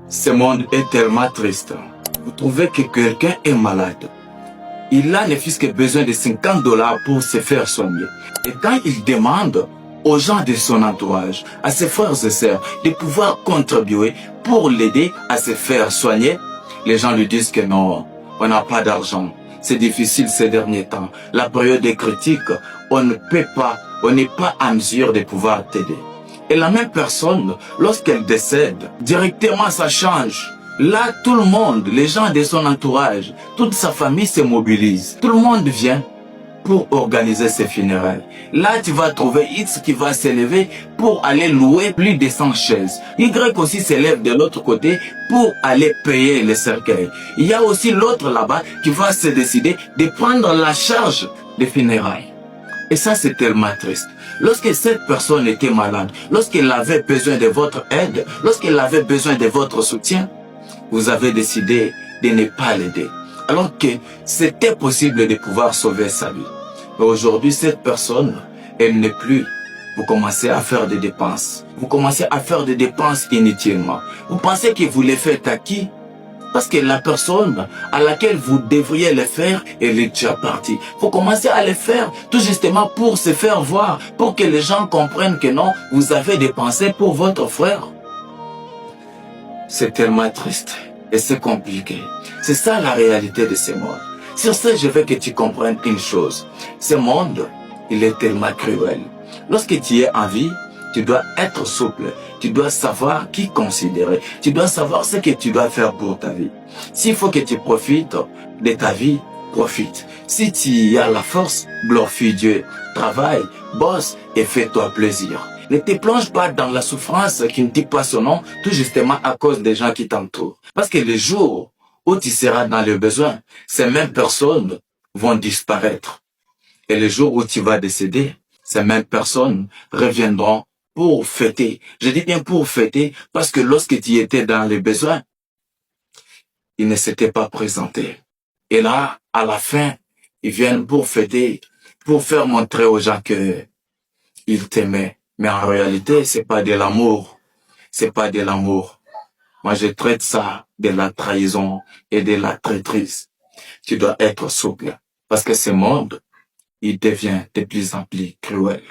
Ce monde est tellement triste. Vous trouvez que quelqu'un est malade. Il a ne fût-ce que besoin de $50 pour se faire soigner. Et quand il demande aux gens de son entourage, à ses frères et sœurs, de pouvoir contribuer pour l'aider à se faire soigner, les gens lui disent que non, on n'a pas d'argent. C'est difficile ces derniers temps. La période est critique. On ne peut pas, on n'est pas en mesure de pouvoir t'aider. Et la même personne, lorsqu'elle décède, directement ça change. Là, tout le monde, les gens de son entourage, toute sa famille se mobilise. Tout le monde vient pour organiser ses funérailles. Là, tu vas trouver X qui va s'élever pour aller louer plus de 100 chaises. Y aussi s'élève de l'autre côté pour aller payer les cercueils. Il y a aussi l'autre là-bas qui va se décider de prendre la charge des funérailles. Et ça, c'est tellement triste. Lorsque cette personne était malade, lorsqu'elle avait besoin de votre aide, lorsqu'elle avait besoin de votre soutien, vous avez décidé de ne pas l'aider. Alors que c'était possible de pouvoir sauver sa vie. Mais aujourd'hui, cette personne, elle n'est plus. Vous commencez à faire des dépenses. Vous commencez à faire des dépenses inutilement. Vous pensez que vous les faites à qui? Parce que la personne à laquelle vous devriez le faire, elle est déjà partie. Vous commencez à le faire tout justement pour se faire voir, pour que les gens comprennent que non, vous avez dépensé pour votre frère. C'est tellement triste et c'est compliqué. C'est ça la réalité de ce monde. Sur ce, je veux que tu comprennes une chose. Ce monde, il est tellement cruel. Lorsque tu es en vie, tu dois être souple. Tu dois savoir qui considérer. Tu dois savoir ce que tu dois faire pour ta vie. S'il faut que tu profites de ta vie, profite. Si tu as la force, glorifie Dieu. Travaille, bosse et fais-toi plaisir. Ne te plonge pas dans la souffrance qui ne dit pas son nom, tout justement à cause des gens qui t'entourent. Parce que le jour où tu seras dans le besoin, ces mêmes personnes vont disparaître. Et le jour où tu vas décéder, ces mêmes personnes reviendront pour fêter. Je dis bien pour fêter parce que lorsque tu étais dans le besoin, ils ne s'étaient pas présentés. Et là, à la fin, ils viennent pour fêter, pour faire montrer aux gens qu'ils t'aimaient. Mais en réalité, c'est pas de l'amour. C'est pas de l'amour. Moi, je traite ça de la trahison et de la traîtrise. Tu dois être souple. Parce que ce monde, il devient de plus en plus cruel.